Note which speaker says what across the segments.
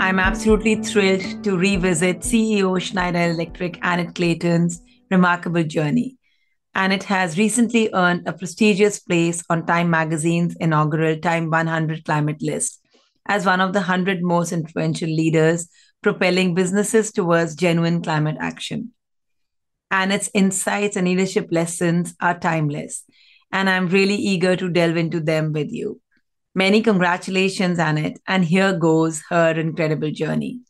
Speaker 1: I'm absolutely thrilled to revisit CEO Schneider Electric Annette Clayton's remarkable journey. Annette has recently earned a prestigious place on Time magazine's inaugural Time 100 climate list as one of the 100 most influential leaders propelling businesses towards genuine climate action. Annette's insights and leadership lessons are timeless, and I'm really eager to delve into them with you. Many congratulations, Annette, and here goes her incredible journey.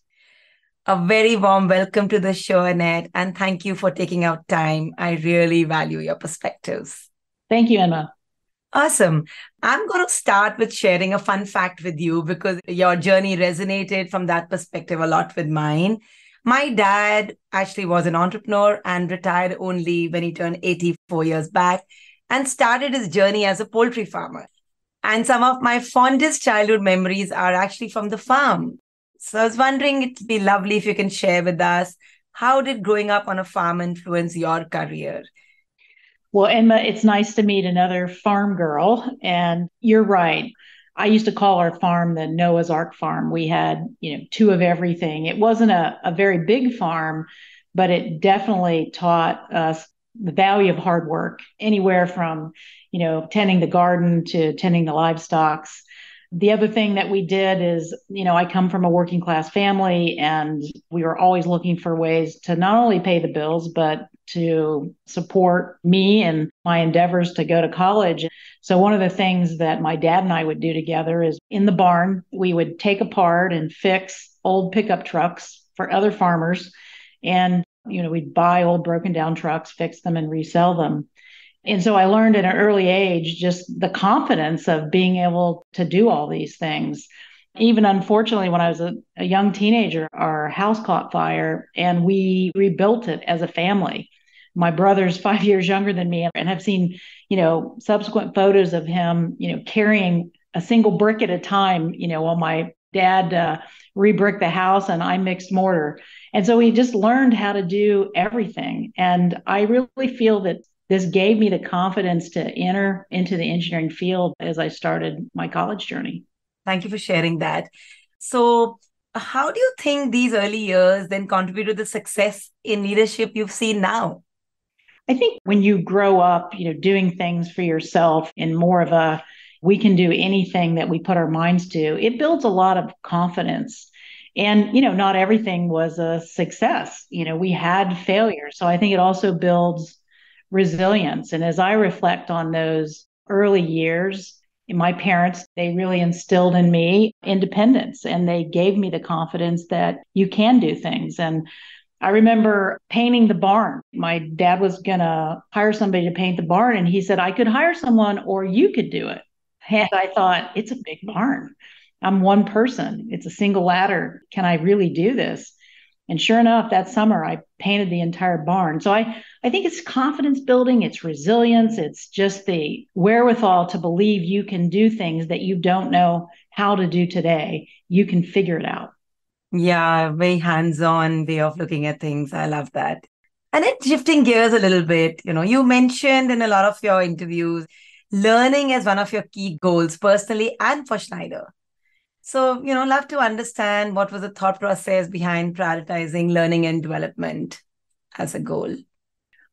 Speaker 1: A very warm welcome to the show, Annette, and thank you for taking out time. I really value your perspectives.
Speaker 2: Thank you, Emma.
Speaker 1: Awesome. I'm going to start with sharing a fun fact with you because your journey resonated from that perspective a lot with mine. My dad actually was an entrepreneur and retired only when he turned 84 years back and started his journey as a poultry farmer. And some of my fondest childhood memories are actually from the farm. So I was wondering, it'd be lovely if you can share with us, how did growing up on a farm influence your career?
Speaker 2: Well, Emma, it's nice to meet another farm girl. And you're right. I used to call our farm the Noah's Ark farm. We had, two of everything. It wasn't a very big farm, but it definitely taught us the value of hard work, anywhere from, tending the garden to tending the livestock. The other thing that we did is, I come from a working class family, and we were always looking for ways to not only pay the bills, but to support me and my endeavors to go to college. So one of the things that my dad and I would do together is in the barn, we would take apart and fix old pickup trucks for other farmers. And, we'd buy old broken down trucks, fix them and resell them. And so I learned at an early age just the confidence of being able to do all these things. Even unfortunately, when I was a young teenager, our house caught fire and we rebuilt it as a family. My brother's 5 years younger than me, and I've seen, subsequent photos of him, carrying a single brick at a time, while my dad re-bricked the house and I mixed mortar. And so we just learned how to do everything. And I really feel that this gave me the confidence to enter into the engineering field as I started my college journey.
Speaker 1: Thank you for sharing that. So, how do you think these early years then contribute to the success in leadership you've seen now?
Speaker 2: I think when you grow up, doing things for yourself in more of a we can do anything that we put our minds to, it builds a lot of confidence. And, not everything was a success. We had failure. So I think it also builds resilience. And as I reflect on those early years, my parents, they really instilled in me independence, and they gave me the confidence that you can do things. And I remember painting the barn. My dad was going to hire somebody to paint the barn, and he said, I could hire someone or you could do it. And I thought, it's a big barn. I'm one person. It's a single ladder. Can I really do this? And sure enough, that summer, I painted the entire barn. So I think it's confidence building, it's resilience, it's just the wherewithal to believe you can do things that you don't know how to do today. You can figure it out.
Speaker 1: Yeah, very hands-on way of looking at things. I love that. And it's shifting gears a little bit. You mentioned in a lot of your interviews, learning as one of your key goals personally and for Schneider. So, love to understand what was the thought process behind prioritizing learning and development as a goal.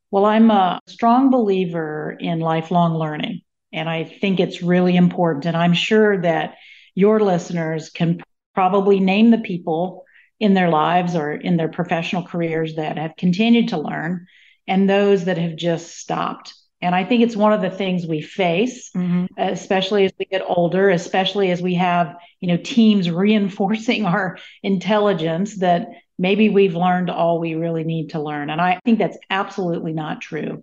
Speaker 2: Well, I'm a strong believer in lifelong learning, and I think it's really important. And I'm sure that your listeners can probably name the people in their lives or in their professional careers that have continued to learn and those that have just stopped. And I think it's one of the things we face, especially as we get older, especially as we have, teams reinforcing our intelligence that maybe we've learned all we really need to learn. And I think that's absolutely not true.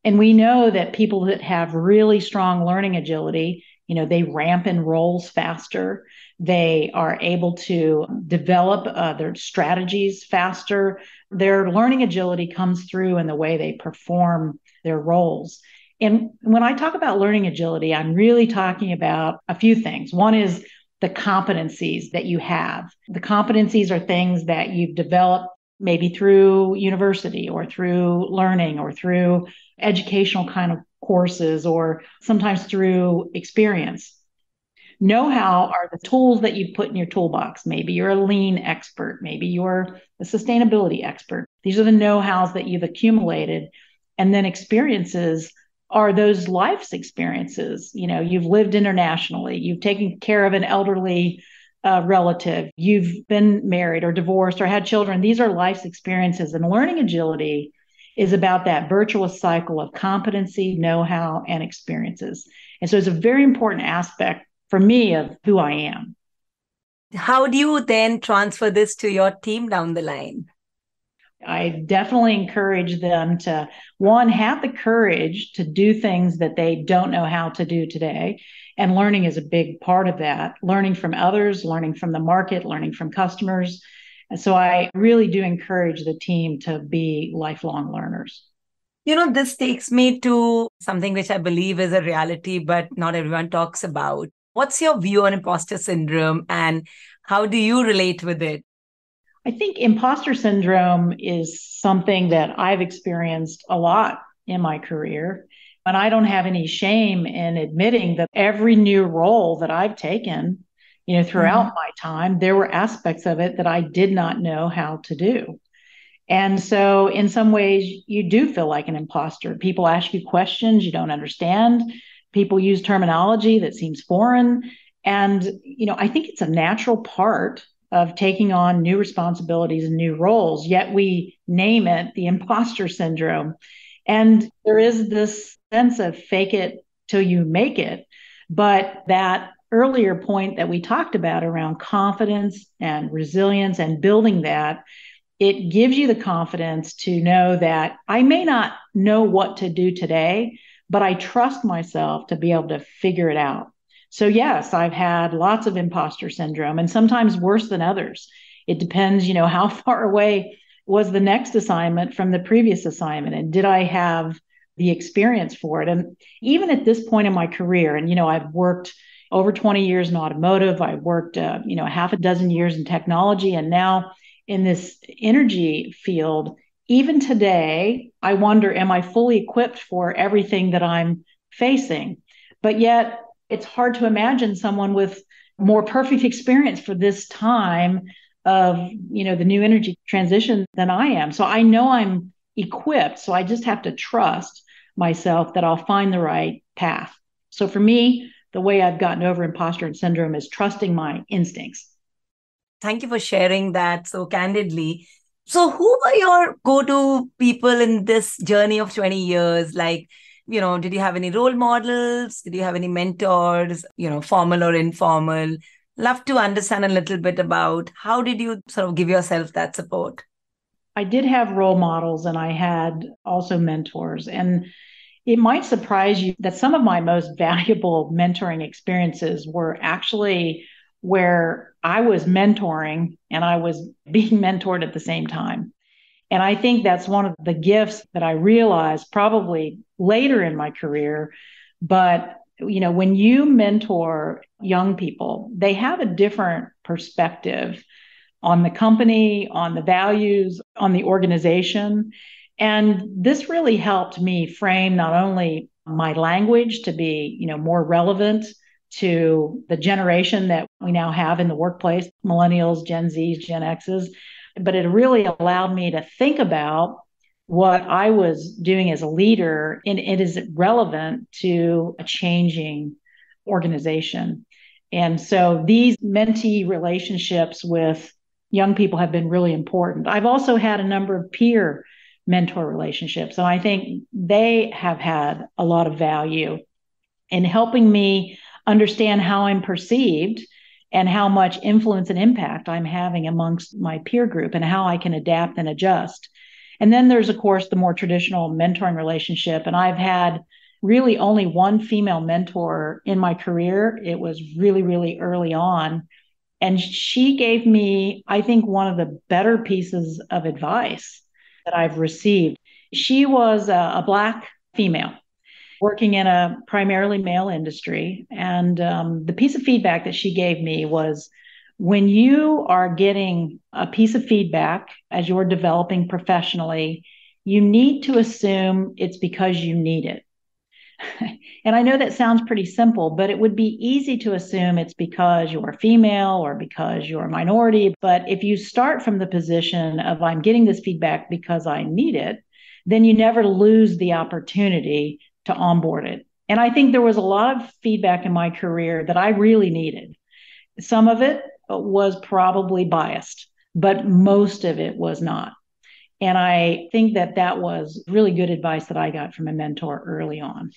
Speaker 2: And we know that people that have really strong learning agility, they ramp in roles faster. They are able to develop their strategies faster. Their learning agility comes through in the way they perform their roles. And when I talk about learning agility, I'm really talking about a few things. One is the competencies that you have. The competencies are things that you've developed maybe through university or through learning or through educational kind of courses or sometimes through experience. Know-how are the tools that you put in your toolbox. Maybe you're a lean expert. Maybe you're a sustainability expert. These are the know-hows that you've accumulated. And then experiences are those life's experiences. You've lived internationally. You've taken care of an elderly relative. You've been married or divorced or had children. These are life's experiences. And learning agility is about that virtuous cycle of competency, know-how, and experiences. And so it's a very important aspect for me of who I am.
Speaker 1: How do you then transfer this to your team down the line?
Speaker 2: I definitely encourage them to, one, have the courage to do things that they don't know how to do today. And learning is a big part of that. Learning from others, learning from the market, learning from customers. And so I really do encourage the team to be lifelong learners.
Speaker 1: This takes me to something which I believe is a reality, but not everyone talks about. What's your view on imposter syndrome and how do you relate with it?
Speaker 2: I think imposter syndrome is something that I've experienced a lot in my career. And I don't have any shame in admitting that every new role that I've taken, throughout my time, there were aspects of it that I did not know how to do. And so in some ways, you do feel like an imposter. People ask you questions you don't understand. People use terminology that seems foreign. And, I think it's a natural part of taking on new responsibilities and new roles, yet we name it the imposter syndrome. And there is this sense of fake it till you make it. But that earlier point that we talked about around confidence and resilience and building that, it gives you the confidence to know that I may not know what to do today, but I trust myself to be able to figure it out. So yes, I've had lots of imposter syndrome and sometimes worse than others. It depends, how far away was the next assignment from the previous assignment and did I have the experience for it? And even at this point in my career, and, I've worked over 20 years in automotive, I worked, half a dozen years in technology, and now in this energy field, even today, I wonder, am I fully equipped for everything that I'm facing? But yet, it's hard to imagine someone with more perfect experience for this time of, the new energy transition than I am. So I know I'm equipped. So I just have to trust myself that I'll find the right path. So for me, the way I've gotten over imposter syndrome is trusting my instincts.
Speaker 1: Thank you for sharing that so candidly. So who were your go-to people in this journey of 20 years? Like, did you have any role models? Did you have any mentors, formal or informal? Love to understand a little bit about how did you sort of give yourself that support?
Speaker 2: I did have role models and I had also mentors. And it might surprise you that some of my most valuable mentoring experiences were actually where I was mentoring and I was being mentored at the same time. And I think that's one of the gifts that I realized probably later in my career. But, when you mentor young people, they have a different perspective on the company, on the values, on the organization. And this really helped me frame not only my language to be, more relevant to the generation that we now have in the workplace, millennials, Gen Zs, Gen Xs, but it really allowed me to think about what I was doing as a leader and it is relevant to a changing organization. And so these mentee relationships with young people have been really important. I've also had a number of peer mentor relationships, and I think they have had a lot of value in helping me understand how I'm perceived and how much influence and impact I'm having amongst my peer group and how I can adapt and adjust. And then there's, of course, the more traditional mentoring relationship. And I've had really only one female mentor in my career. It was really, really early on. And she gave me, I think, one of the better pieces of advice that I've received. She was a Black female working in a primarily male industry. And the piece of feedback that she gave me was, when you are getting a piece of feedback as you're developing professionally, you need to assume it's because you need it. And I know that sounds pretty simple, but it would be easy to assume it's because you're female or because you're a minority. But if you start from the position of I'm getting this feedback because I need it, then you never lose the opportunity to onboard it. And I think there was a lot of feedback in my career that I really needed. Some of it was probably biased, but most of it was not. And I think that that was really good advice that I got from a mentor early on.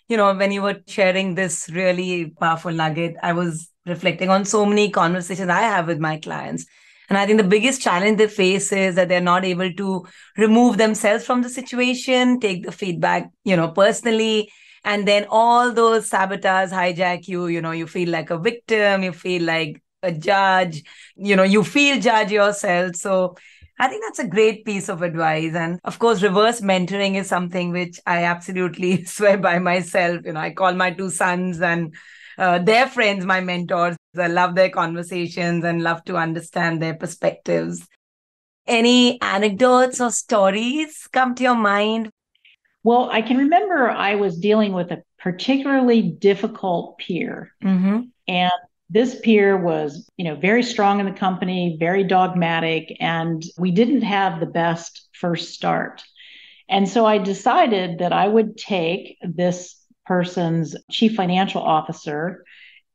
Speaker 1: When you were sharing this really powerful nugget, I was reflecting on so many conversations I have with my clients. And I think the biggest challenge they face is that they're not able to remove themselves from the situation, take the feedback, personally. And then all those sabotage hijack you, you feel like a victim, you feel like a judge, you feel judge yourself. So I think that's a great piece of advice. And of course, reverse mentoring is something which I absolutely swear by myself. I call my two sons and their friends my mentors. I love their conversations and love to understand their perspectives. Any anecdotes or stories come to your mind?
Speaker 2: Well, I can remember I was dealing with a particularly difficult peer.
Speaker 1: Mm-hmm.
Speaker 2: And this peer was, very strong in the company, very dogmatic, and we didn't have the best first start. And so I decided that I would take this person's chief financial officer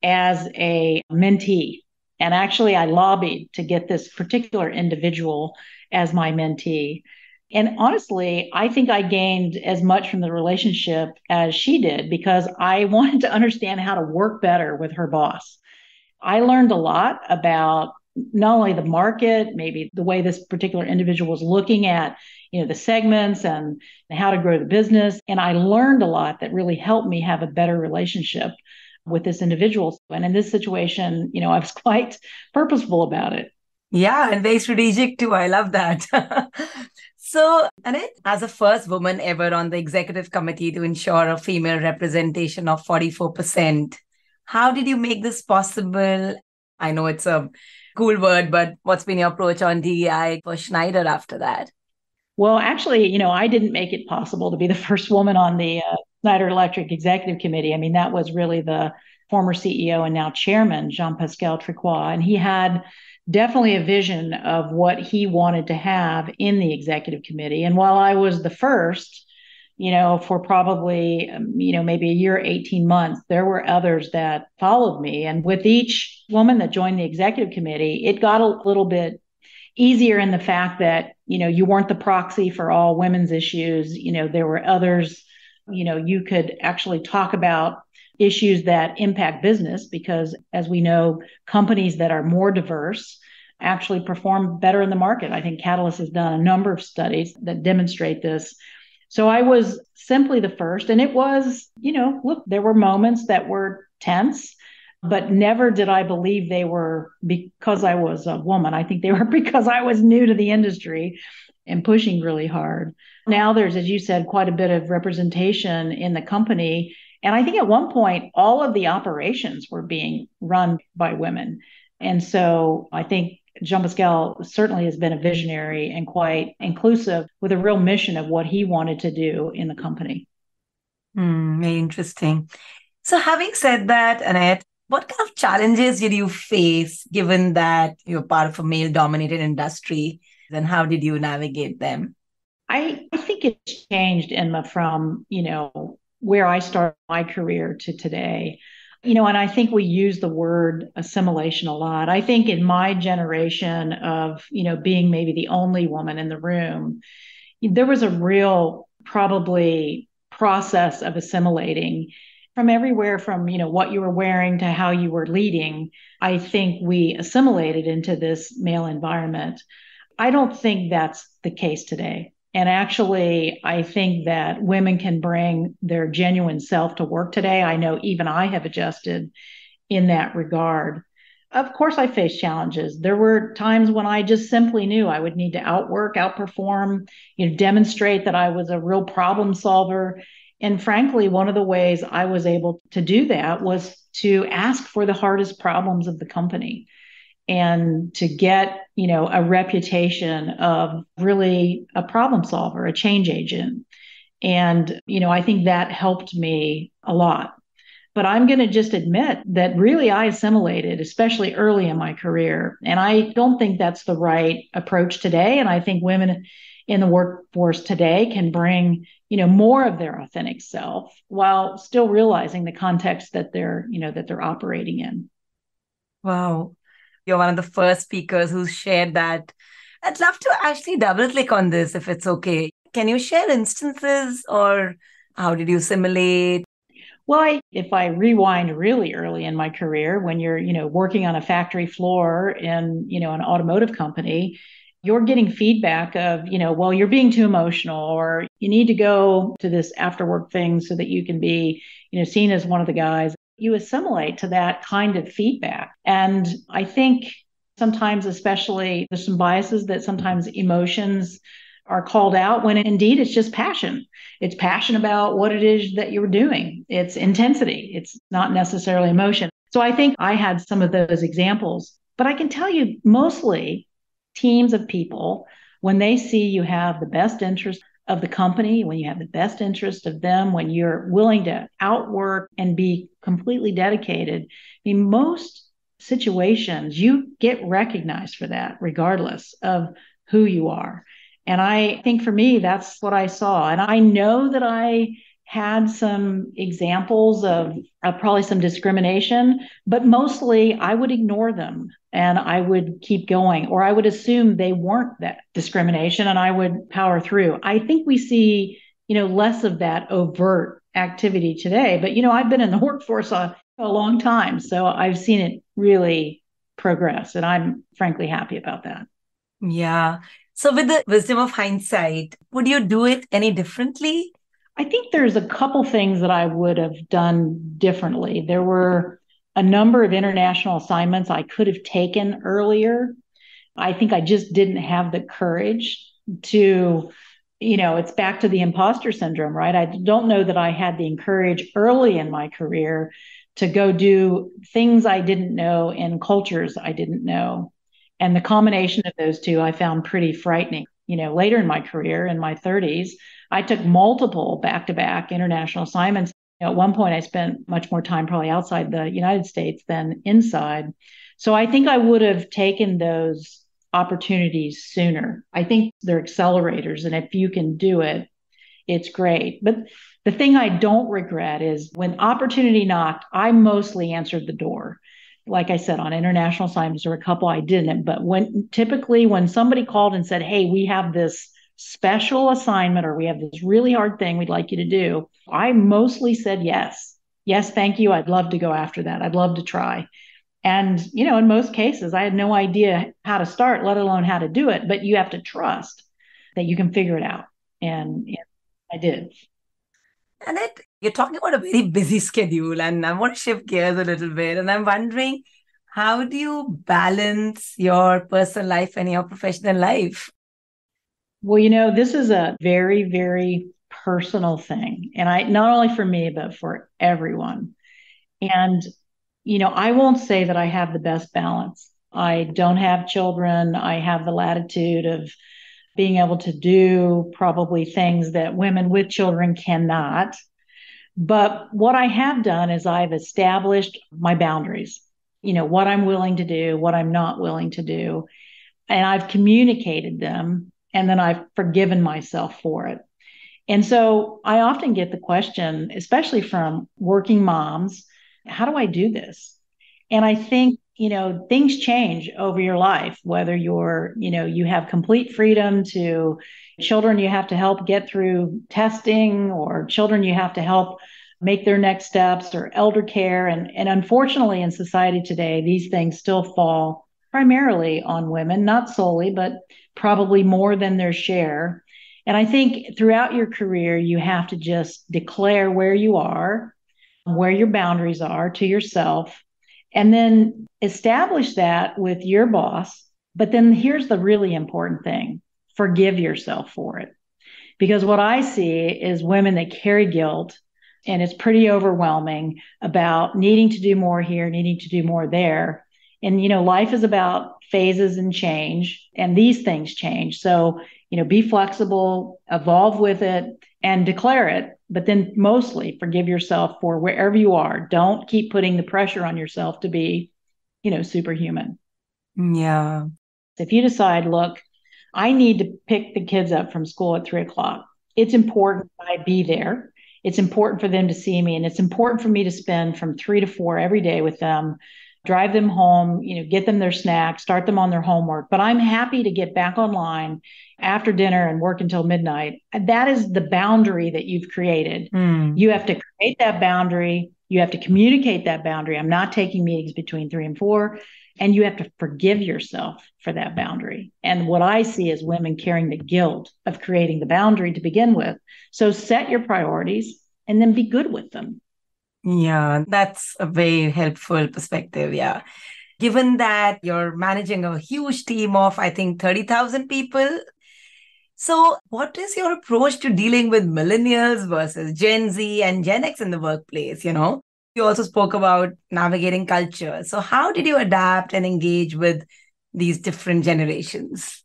Speaker 2: as a mentee. And actually, I lobbied to get this particular individual as my mentee. And honestly, I think I gained as much from the relationship as she did because I wanted to understand how to work better with her boss. I learned a lot about not only the market, maybe the way this particular individual was looking at, the segments and how to grow the business. And I learned a lot that really helped me have a better relationship with this individual. And in this situation, I was quite purposeful about it.
Speaker 1: Yeah, and very strategic too. I love that. So, Annette, as the first woman ever on the executive committee to ensure a female representation of 44%, how did you make this possible? I know it's a cool word, but what's been your approach on DEI for Schneider after that?
Speaker 2: Well, actually, I didn't make it possible to be the first woman on the Schneider Electric Executive Committee. I mean, that was really the former CEO and now chairman, Jean-Pascal Tricoire, and he had definitely a vision of what he wanted to have in the executive committee. And while I was the first, for probably, maybe a year, 18 months, there were others that followed me. And with each woman that joined the executive committee, it got a little bit easier in the fact that, you weren't the proxy for all women's issues. There were others, you could actually talk about issues that impact business because, as we know, companies that are more diverse actually perform better in the market. I think Catalyst has done a number of studies that demonstrate this. So I was simply the first, and it was, look, there were moments that were tense, but never did I believe they were because I was a woman. I think they were because I was new to the industry and pushing really hard. Now there's, as you said, quite a bit of representation in the company. And I think at one point, all of the operations were being run by women. And so I think Jean-Pascal certainly has been a visionary and quite inclusive with a real mission of what he wanted to do in the company.
Speaker 1: Very interesting. So having said that, Annette, what kind of challenges did you face given that you're part of a male-dominated industry? And how did you navigate them?
Speaker 2: I think it's changed, Emma, from, where I started my career to today. And I think we use the word assimilation a lot. I think in my generation of, being maybe the only woman in the room, there was a real probably process of assimilating from everywhere from, what you were wearing to how you were leading. I think we assimilated into this male environment. I don't think that's the case today. And actually, I think that women can bring their genuine self to work today. I know even I have adjusted in that regard. Of course, I faced challenges. There were times when I just simply knew I would need to outwork, outperform, demonstrate that I was a real problem solver. And frankly, one of the ways I was able to do that was to ask for the hardest problems of the company and to get, a reputation of really a problem solver, a change agent. And, I think that helped me a lot. But I'm going to just admit that really I assimilated, especially early in my career. And I don't think that's the right approach today. And I think women in the workforce today can bring, more of their authentic self while still realizing the context that they're operating in.
Speaker 1: Wow. You're one of the first speakers who's shared that. I'd love to actually double click on this if it's okay. Can you share instances or how did you simulate?
Speaker 2: Well, if I rewind really early in my career, when you're, working on a factory floor in, an automotive company, you're getting feedback of, well, you're being too emotional, or you need to go to this after work thing so that you can be, seen as one of the guys. You assimilate to that kind of feedback. And I think sometimes, especially, there's some biases that sometimes emotions are called out when indeed it's just passion. It's passion about what it is that you're doing. It's intensity. It's not necessarily emotion. So I think I had some of those examples, but I can tell you mostly teams of people, when they see you have the best interest of the company, when you have the best interest of them, when you're willing to outwork and be completely dedicated, in most situations, you get recognized for that, regardless of who you are. And I think for me, that's what I saw. And I know that I had some examples of probably some discrimination, but mostly I would ignore them and I would keep going, or I would assume they weren't that discrimination and I would power through. I think we see, less of that overt activity today, but, I've been in the workforce a long time, so I've seen it really progress, and I'm frankly happy about that.
Speaker 1: Yeah. So, with the wisdom of hindsight, would you do it any differently?
Speaker 2: I think there's a couple things that I would have done differently. There were a number of international assignments I could have taken earlier. I think I just didn't have the courage to, it's back to the imposter syndrome, right? I don't know that I had the courage early in my career to go do things I didn't know in cultures I didn't know. And the combination of those two I found pretty frightening. Later in my career, in my 30s, I took multiple back-to-back international assignments. At one point, I spent much more time probably outside the United States than inside. So I think I would have taken those opportunities sooner. I think they're accelerators, and if you can do it, it's great. But the thing I don't regret is when opportunity knocked, I mostly answered the door. Like I said, on international assignments, there were a couple I didn't. But when somebody called and said, hey, we have this special assignment or we have this really hard thing we'd like you to do, I mostly said yes. Yes, thank you. I'd love to go after that. I'd love to try. And, in most cases, I had no idea how to start, let alone how to do it. But you have to trust that you can figure it out. And I did.
Speaker 1: Annette, you're talking about a very busy schedule, and I want to shift gears a little bit. And I'm wondering, how do you balance your personal life and your professional life?
Speaker 2: Well, this is a very, very personal thing. And not only for me, but for everyone. And, I won't say that I have the best balance. I don't have children. I have the latitude of being able to do probably things that women with children cannot. But what I have done is I've established my boundaries, what I'm willing to do, what I'm not willing to do. And I've communicated them, and then I've forgiven myself for it. And so I often get the question, especially from working moms, how do I do this? And I think, things change over your life, whether you have complete freedom to children you have to help get through testing, or children you have to help make their next steps, or elder care. And unfortunately, in society today, these things still fall primarily on women, not solely, but probably more than their share. And I think throughout your career, you have to just declare where you are, where your boundaries are to yourself, and then establish that with your boss. But then here's the really important thing: forgive yourself for it. Because what I see is women that carry guilt, and it's pretty overwhelming, about needing to do more here, needing to do more there. And, life is about phases and change, and these things change. So, be flexible, evolve with it, and declare it. But then mostly forgive yourself for wherever you are. Don't keep putting the pressure on yourself to be, superhuman.
Speaker 1: Yeah.
Speaker 2: If you decide, look, I need to pick the kids up from school at 3 o'clock, it's important I be there. It's important for them to see me, and it's important for me to spend from 3 to 4 every day with them, drive them home, get them their snacks, start them on their homework. But I'm happy to get back online after dinner and work until midnight. That is the boundary that you've created. You have to create that boundary. You have to communicate that boundary. I'm not taking meetings between 3 and 4. And you have to forgive yourself for that boundary. And what I see is women carrying the guilt of creating the boundary to begin with. So set your priorities and then be good with them.
Speaker 1: Yeah, that's a very helpful perspective. Yeah. Given that you're managing a huge team of, I think, 30,000 people. So what is your approach to dealing with millennials versus Gen Z and Gen X in the workplace? You also spoke about navigating culture. So how did you adapt and engage with these different generations?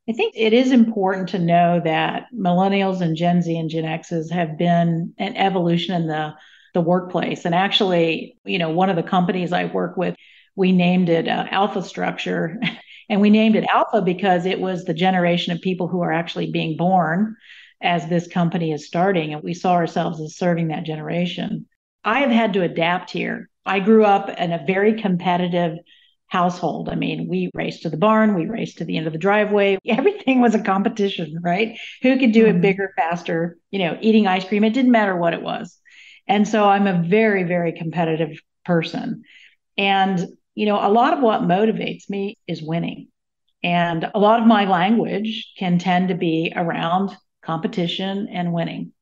Speaker 2: I think it is important to know that millennials and Gen Z and Gen X's have been an evolution in the workplace. And actually, one of the companies I work with, we named it Alpha Structure. And we named it Alpha because it was the generation of people who are actually being born as this company is starting. And we saw ourselves as serving that generation. I have had to adapt here. I grew up in a very competitive household. I mean, we raced to the barn, we raced to the end of the driveway. Everything was a competition, right? Who could do it bigger, faster, eating ice cream. It didn't matter what it was. And so I'm a very, very competitive person. And, a lot of what motivates me is winning. And a lot of my language can tend to be around competition and winning.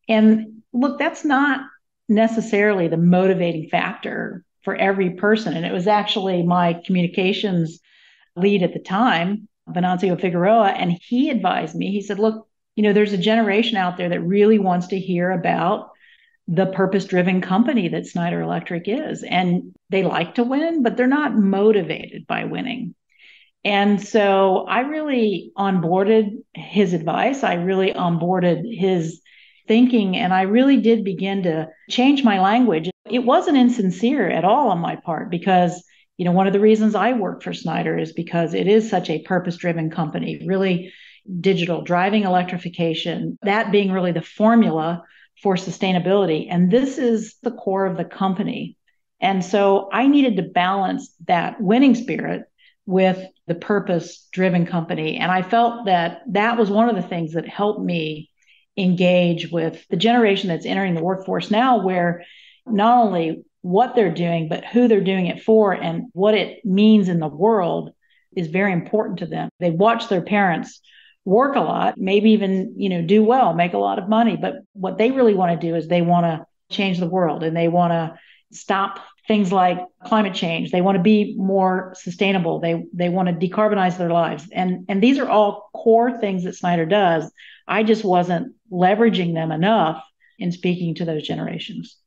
Speaker 2: And look, that's not necessarily the motivating factor for every person. And it was actually my communications lead at the time, Venancio Figueroa, and he advised me. He said, look, there's a generation out there that really wants to hear about the purpose-driven company that Schneider Electric is. And they like to win, but they're not motivated by winning. And so I really onboarded his advice. I really onboarded his thinking, and I really did begin to change my language. It wasn't insincere at all on my part because, one of the reasons I work for Schneider is because it is such a purpose-driven company, really digital, driving electrification, that being really the formula for sustainability. And this is the core of the company. And so I needed to balance that winning spirit with the purpose-driven company. And I felt that that was one of the things that helped me engage with the generation that's entering the workforce now, where not only what they're doing, but who they're doing it for and what it means in the world is very important to them. They watch their parents work a lot, maybe even, do well, make a lot of money. But what they really want to do is they want to change the world and they want to stop things like climate change. They want to be more sustainable. They want to decarbonize their lives. And these are all core things that Schneider does. I just wasn't leveraging them enough in speaking to those generations.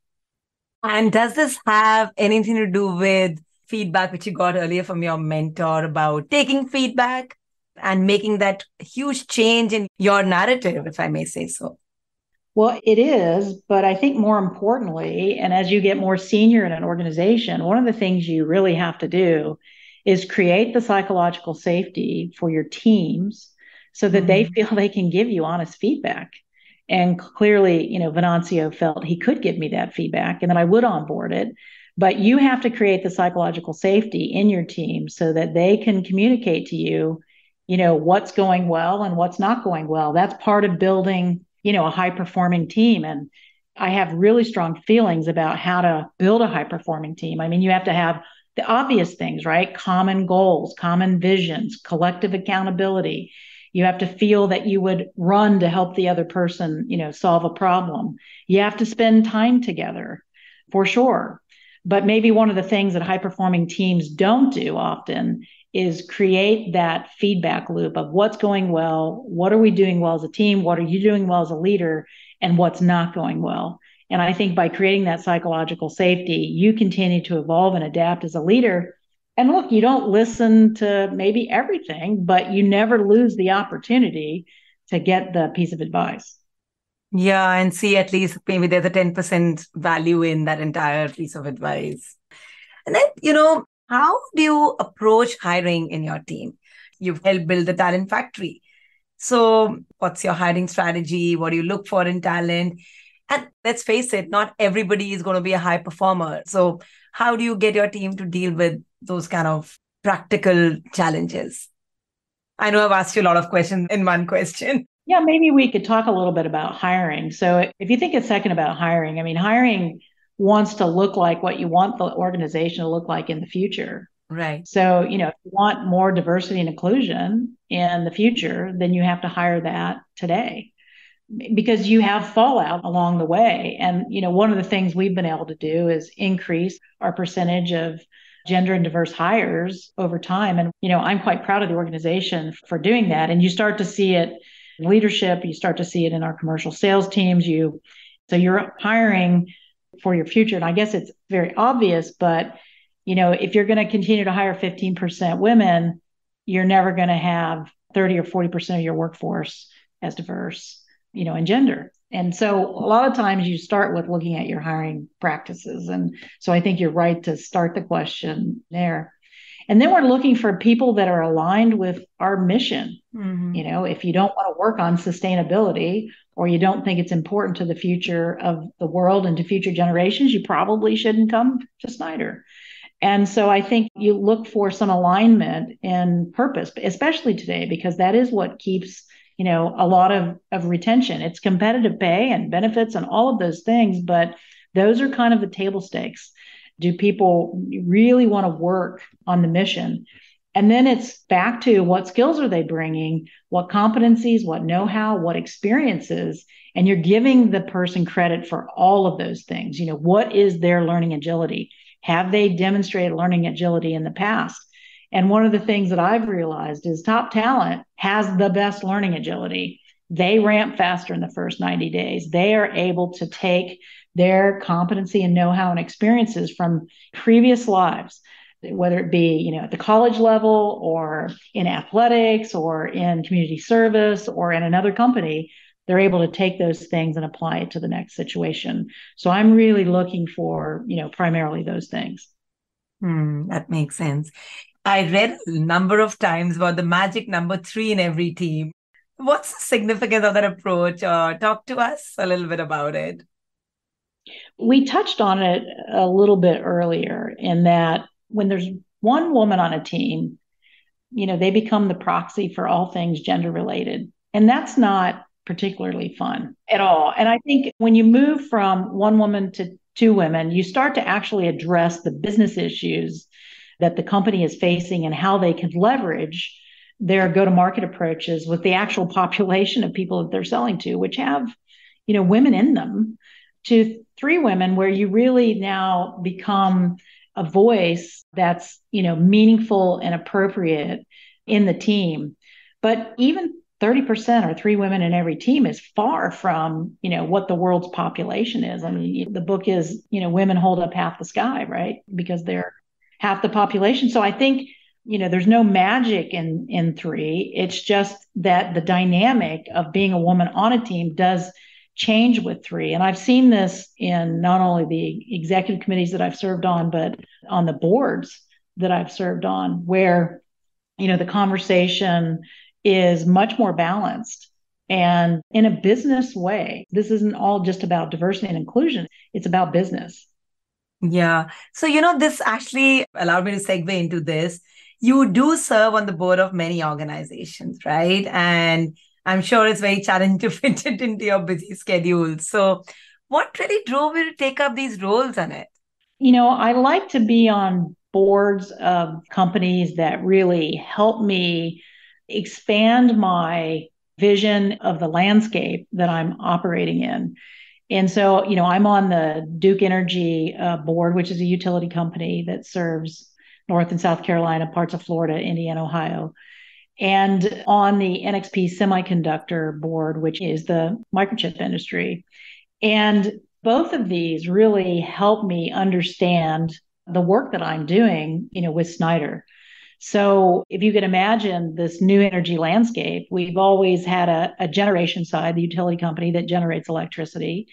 Speaker 1: And does this have anything to do with feedback which you got earlier from your mentor about taking feedback and making that huge change in your narrative, if I may say so?
Speaker 2: Well, it is, but I think more importantly, and as you get more senior in an organization, one of the things you really have to do is create the psychological safety for your teams so that they feel they can give you honest feedback. And clearly, Venancio felt he could give me that feedback and then I would onboard it. But you have to create the psychological safety in your team so that they can communicate to you, what's going well and what's not going well. That's part of building a high-performing team. And I have really strong feelings about how to build a high-performing team. I mean, you have to have the obvious things, right? Common goals, common visions, collective accountability. You have to feel that you would run to help the other person, solve a problem. You have to spend time together, for sure. But maybe one of the things that high-performing teams don't do often is create that feedback loop of what's going well, what are we doing well as a team, what are you doing well as a leader, and what's not going well. And I think by creating that psychological safety, you continue to evolve and adapt as a leader, And look, you don't listen to maybe everything, but you never lose the opportunity to get the piece of advice.
Speaker 1: Yeah, and see at least maybe there's a 10% value in that entire piece of advice. And then, how do you approach hiring in your team? You've helped build the talent factory. So, what's your hiring strategy? What do you look for in talent? And let's face it, not everybody is going to be a high performer. So, how do you get your team to deal with those kind of practical challenges? I know I've asked you a lot of questions in one question.
Speaker 2: Yeah, maybe we could talk a little bit about hiring. So, if you think a second about hiring, I mean, hiring wants to look like what you want the organization to look like in the future.
Speaker 1: Right.
Speaker 2: So, if you want more diversity and inclusion in the future, then you have to hire that today because you have fallout along the way. And, one of the things we've been able to do is increase our percentage of gender and diverse hires over time. And, I'm quite proud of the organization for doing that. And you start to see it in leadership, you start to see it in our commercial sales teams. So you're hiring for your future. And I guess it's very obvious, but if you're going to continue to hire 15% women, you're never going to have 30 or 40% of your workforce as diverse, in gender. And so a lot of times you start with looking at your hiring practices. And so I think you're right to start the question there. And then we're looking for people that are aligned with our mission.
Speaker 1: Mm-hmm.
Speaker 2: If you don't want to work on sustainability or you don't think it's important to the future of the world and to future generations, you probably shouldn't come to Schneider. And so I think you look for some alignment in purpose, especially today, because that is what keeps, a lot of retention. It's competitive pay and benefits and all of those things, but those are kind of the table stakes. Do people really want to work on the mission? And then it's back to what skills are they bringing, what competencies, what know-how, what experiences, and you're giving the person credit for all of those things. What is their learning agility? Have they demonstrated learning agility in the past? And one of the things that I've realized is top talent has the best learning agility. They ramp faster in the first 90 days. They are able to take their competency and know-how and experiences from previous lives, whether it be, at the college level or in athletics or in community service or in another company. They're able to take those things and apply it to the next situation. So I'm really looking for, primarily those things.
Speaker 1: That makes sense. I read a number of times about the magic number 3 in every team. What's the significance of that approach? Talk to us a little bit about it.
Speaker 2: We touched on it a little bit earlier in that when there's one woman on a team, they become the proxy for all things gender related. And that's not particularly fun at all. And I think when you move from one woman to two women, you start to actually address the business issues that the company is facing and how they can leverage their go-to-market approaches with the actual population of people that they're selling to, which have, women in them, to three women, where you really now become a voice that's, meaningful and appropriate in the team. But even 30% or three women in every team is far from, what the world's population is. I mean, the book is, women hold up half the sky, right? Because they're half the population. So I think, there's no magic in three. It's just that the dynamic of being a woman on a team does change with three. And I've seen this in not only the executive committees that I've served on, but on the boards that I've served on, where, the conversation is much more balanced and in a business way. This isn't all just about diversity and inclusion. It's about business.
Speaker 1: Yeah. So, this actually allowed me to segue into this. You do serve on the board of many organizations, right? And I'm sure it's very challenging to fit it into your busy schedule. So, what really drove you to take up these roles, Annette?
Speaker 2: I like to be on boards of companies that really help me expand my vision of the landscape that I'm operating in. And so, I'm on the Duke Energy board, which is a utility company that serves North and South Carolina, parts of Florida, Indiana, Ohio, and on the NXP Semiconductor board, which is the microchip industry. And both of these really help me understand the work that I'm doing, with Schneider. So if you can imagine this new energy landscape, we've always had a generation side, the utility company that generates electricity,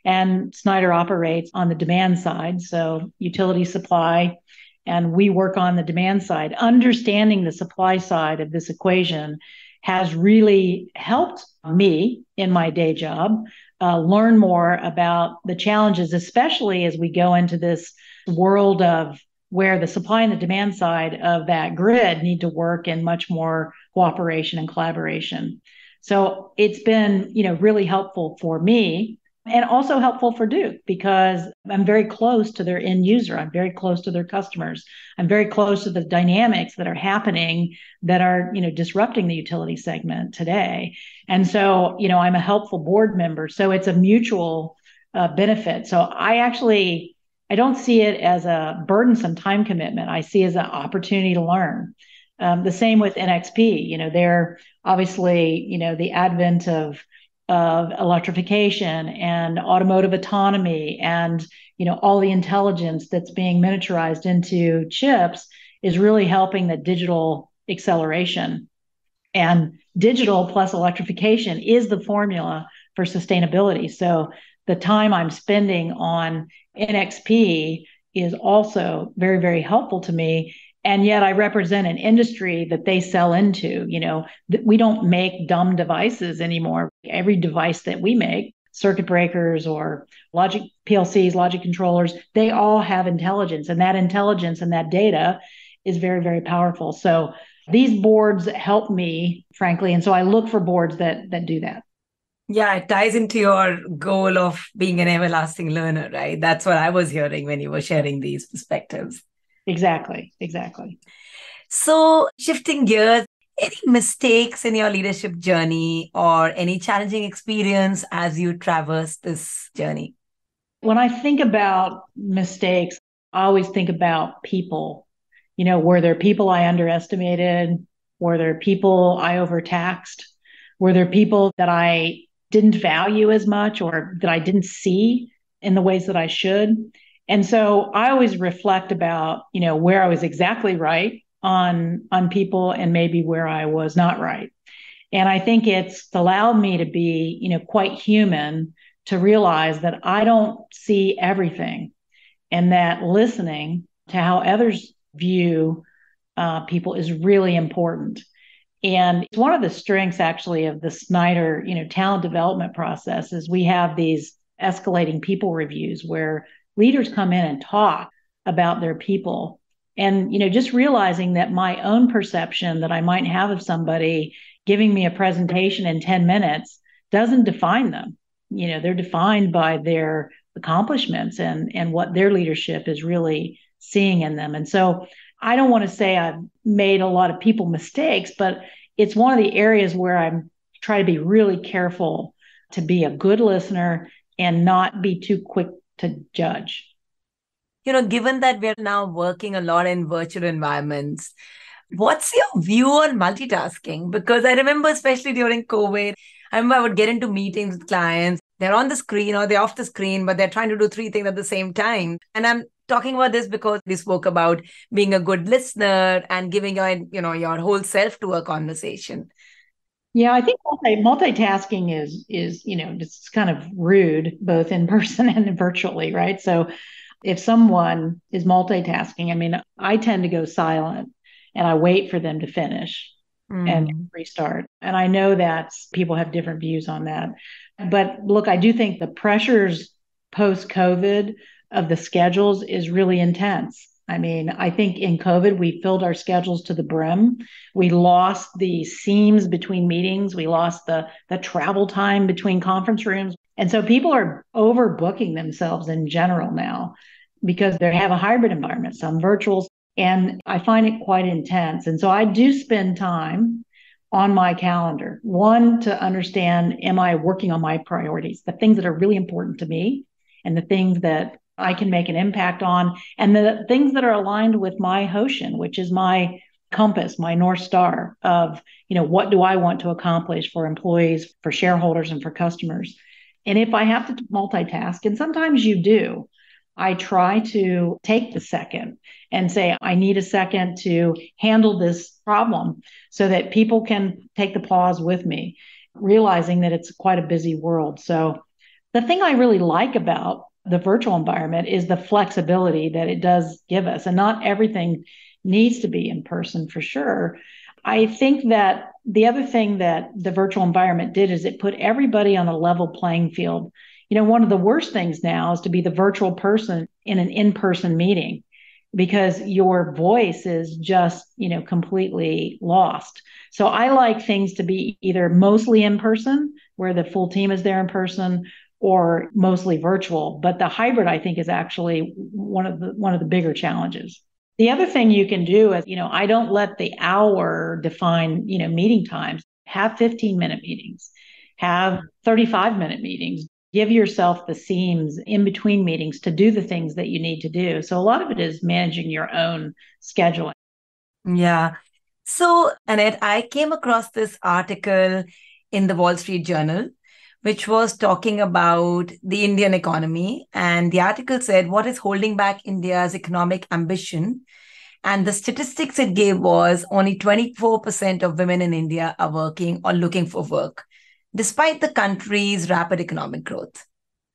Speaker 2: and Schneider operates on the demand side, so utility supply, and we work on the demand side. Understanding the supply side of this equation has really helped me in my day job learn more about the challenges, especially as we go into this world of where the supply and the demand side of that grid need to work in much more cooperation and collaboration. So it's been, really helpful for me and also helpful for Duke because I'm very close to their end user. I'm very close to their customers. I'm very close to the dynamics that are happening that are, disrupting the utility segment today. And so, I'm a helpful board member. So it's a mutual benefit. So I don't see it as a burdensome time commitment. I see it as an opportunity to learn. The same with NXP. They're obviously, the advent of electrification and automotive autonomy and all the intelligence that's being miniaturized into chips is really helping the digital acceleration. And digital plus electrification is the formula for sustainability. So the time I'm spending on NXP is also very, very helpful to me. And yet I represent an industry that they sell into. We don't make dumb devices anymore. Every device that we make, circuit breakers or logic PLCs, logic controllers, they all have intelligence. And that intelligence and that data is very, very powerful. So these boards help me, frankly. And so I look for boards that do that.
Speaker 1: Yeah, it ties into your goal of being an everlasting learner, right? That's what I was hearing when you were sharing these perspectives.
Speaker 2: Exactly.
Speaker 1: So shifting gears, any mistakes in your leadership journey or any challenging experience as you traverse this journey?
Speaker 2: When I think about mistakes, I always think about people. Were there people I underestimated? Were there people I overtaxed? Were there people that I didn't value as much or that I didn't see in the ways that I should? And so I always reflect about, where I was exactly right on people and maybe where I was not right. And I think it's allowed me to be, quite human to realize that I don't see everything and that listening to how others view people is really important. And it's one of the strengths actually of the Schneider, talent development process is we have these escalating people reviews where leaders come in and talk about their people. And, just realizing that my own perception that I might have of somebody giving me a presentation in 10 minutes doesn't define them. They're defined by their accomplishments and what their leadership is really seeing in them. And so I don't want to say I've made a lot of people mistakes, but it's one of the areas where I'm trying to be really careful to be a good listener and not be too quick to judge.
Speaker 1: Given that we're now working a lot in virtual environments, what's your view on multitasking? Because I remember, especially during COVID, I would get into meetings with clients. They're on the screen or they're off the screen, but they're trying to do three things at the same time. And I'm talking about this because we spoke about being a good listener and giving your whole self to a conversation.
Speaker 2: Yeah, I think multitasking is it's kind of rude, both in person and virtually, right? So if someone is multitasking, I tend to go silent and I wait for them to finish and restart. And I know that people have different views on that. But look, I do think the pressures post-COVID of the schedules is really intense. I think in COVID, we filled our schedules to the brim. We lost the seams between meetings. We lost the travel time between conference rooms. And so people are overbooking themselves in general now because they have a hybrid environment, some virtuals, and I find it quite intense. And so I do spend time on my calendar, one, to understand, am I working on my priorities, the things that are really important to me and the things that I can make an impact on, and the things that are aligned with my Hoshin, which is my compass, my North Star of, what do I want to accomplish for employees, for shareholders, and for customers. And if I have to multitask, and sometimes you do, I try to take the second and say, I need a second to handle this problem so that people can take the pause with me, realizing that it's quite a busy world. So the thing I really like about the virtual environment is the flexibility that it does give us. And not everything needs to be in person for sure. I think that the other thing that the virtual environment did is it put everybody on a level playing field. One of the worst things now is to be the virtual person in an in-person meeting because your voice is just, completely lost. So I like things to be either mostly in person, where the full team is there in person, or mostly virtual. But the hybrid, I think, is actually one of the bigger challenges. The other thing you can do is, I don't let the hour define, meeting times. Have 15-minute meetings, have 35-minute meetings. Give yourself the seams in between meetings to do the things that you need to do. So a lot of it is managing your own scheduling.
Speaker 1: Yeah. So, Annette, I came across this article in the Wall Street Journal, which was talking about the Indian economy. And the article said, what is holding back India's economic ambition? And the statistics it gave was only 24% of women in India are working or looking for work, despite the country's rapid economic growth,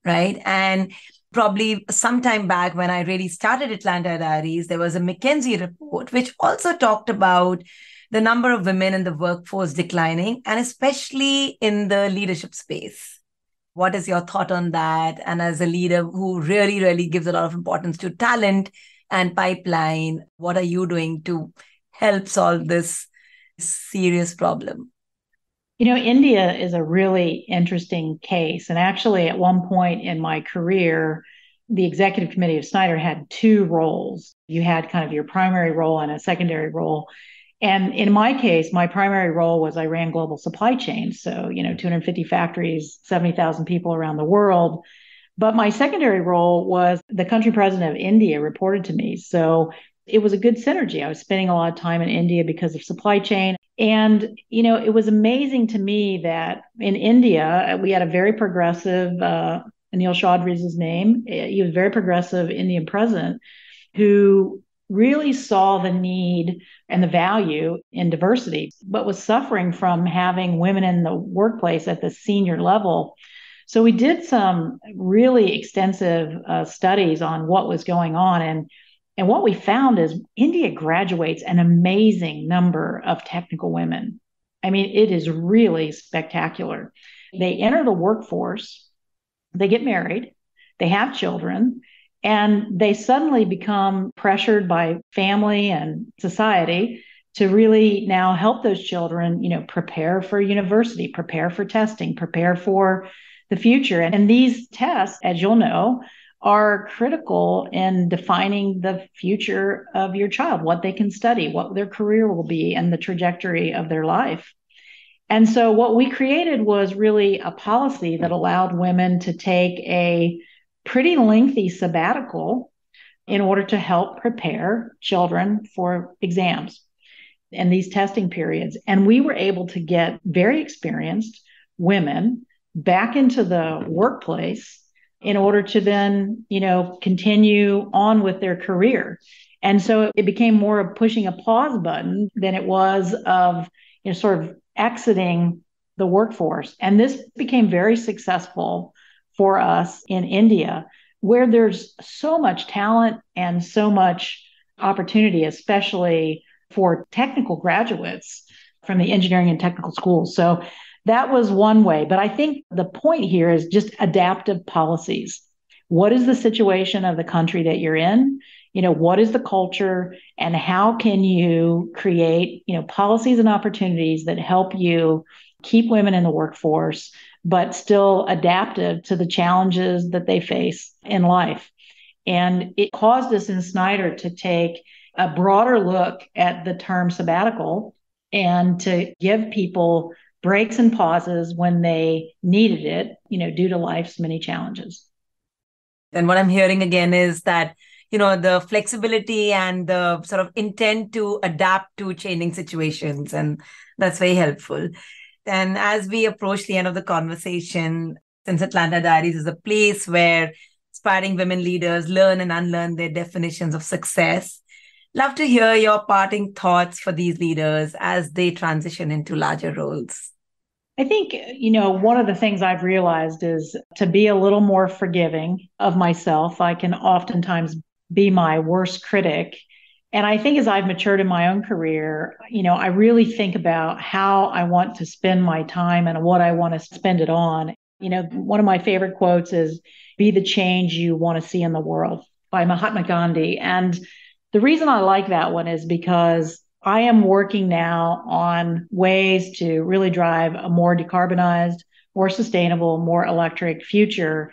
Speaker 1: right? And probably some time back when I really started Atlanta Diaries, there was a McKinsey report, which also talked about the number of women in the workforce declining, and especially in the leadership space. What is your thought on that? And as a leader who really, really gives a lot of importance to talent and pipeline, what are you doing to help solve this serious problem?
Speaker 2: India is a really interesting case. And actually, at one point in my career, the executive committee of Schneider had two roles. You had kind of your primary role and a secondary role. And in my case, my primary role was I ran global supply chains. So, 250 factories, 70,000 people around the world. But my secondary role was the country president of India reported to me. So it was a good synergy. I was spending a lot of time in India because of supply chain. And, it was amazing to me that in India, we had a very progressive, Anil Chaudhry is his name. He was a very progressive Indian president who really saw the need and the value in diversity, but was suffering from having women in the workplace at the senior level. So we did some really extensive studies on what was going on. And what we found is India graduates an amazing number of technical women. I mean, it is really spectacular. They enter the workforce, they get married, they have children, and they suddenly become pressured by family and society to really now help those children, prepare for university, prepare for testing, prepare for the future. And these tests, as you'll know, are critical in defining the future of your child, what they can study, what their career will be, and the trajectory of their life. And so what we created was really a policy that allowed women to take a pretty lengthy sabbatical in order to help prepare children for exams and these testing periods. And we were able to get very experienced women back into the workplace in order to then, continue on with their career. And so it became more of pushing a pause button than it was of, sort of exiting the workforce. And this became very successful for us in India, where there's so much talent and so much opportunity, especially for technical graduates from the engineering and technical schools. So that was one way. But I think the point here is just adaptive policies. What is the situation of the country that you're in? What is the culture, and how can you create, policies and opportunities that help you keep women in the workforce, but still adaptive to the challenges that they face in life? And it caused us in Schneider to take a broader look at the term sabbatical and to give people breaks and pauses when they needed it, due to life's many challenges.
Speaker 1: And what I'm hearing again is that, the flexibility and the sort of intent to adapt to changing situations. And that's very helpful. And as we approach the end of the conversation, since Atlanta Diaries is a place where inspiring women leaders learn and unlearn their definitions of success. Love to hear your parting thoughts for these leaders as they transition into larger roles.
Speaker 2: I think, one of the things I've realized is to be a little more forgiving of myself. I can oftentimes be my worst critic. And I think as I've matured in my own career, I really think about how I want to spend my time and what I want to spend it on. One of my favorite quotes is, "Be the change you want to see in the world," by Mahatma Gandhi. And the reason I like that one is because I am working now on ways to really drive a more decarbonized, more sustainable, more electric future.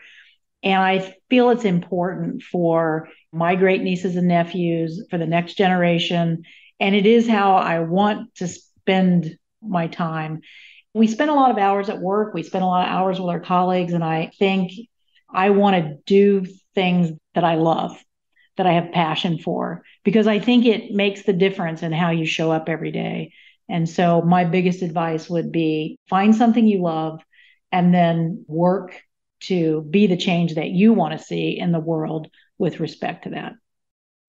Speaker 2: And I feel it's important for my great nieces and nephews, for the next generation. And it is how I want to spend my time. We spend a lot of hours at work. We spend a lot of hours with our colleagues. And I think I want to do things that I love, that I have passion for, because I think it makes the difference in how you show up every day. And so my biggest advice would be find something you love and then work to be the change that you want to see in the world with respect to that.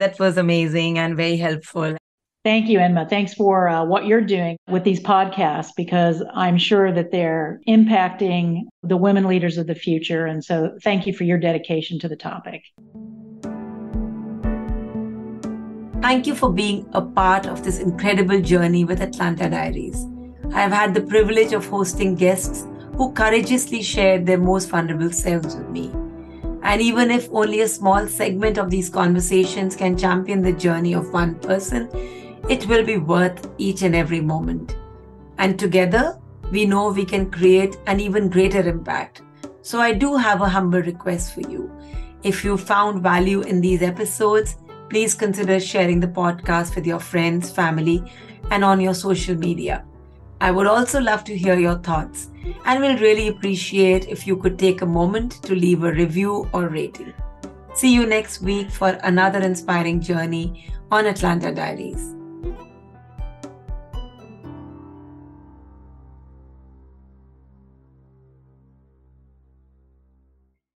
Speaker 1: That was amazing and very helpful.
Speaker 2: Thank you, Enma. Thanks for what you're doing with these podcasts, because I'm sure that they're impacting the women leaders of the future. And so thank you for your dedication to the topic.
Speaker 1: Thank you for being a part of this incredible journey with Atlanta Diaries. I have had the privilege of hosting guests who courageously shared their most vulnerable selves with me. And even if only a small segment of these conversations can champion the journey of one person, it will be worth each and every moment. And together, we know we can create an even greater impact. So I do have a humble request for you. If you found value in these episodes, please consider sharing the podcast with your friends, family, and on your social media. I would also love to hear your thoughts and will really appreciate if you could take a moment to leave a review or rating. See you next week for another inspiring journey on Atlanta Diaries.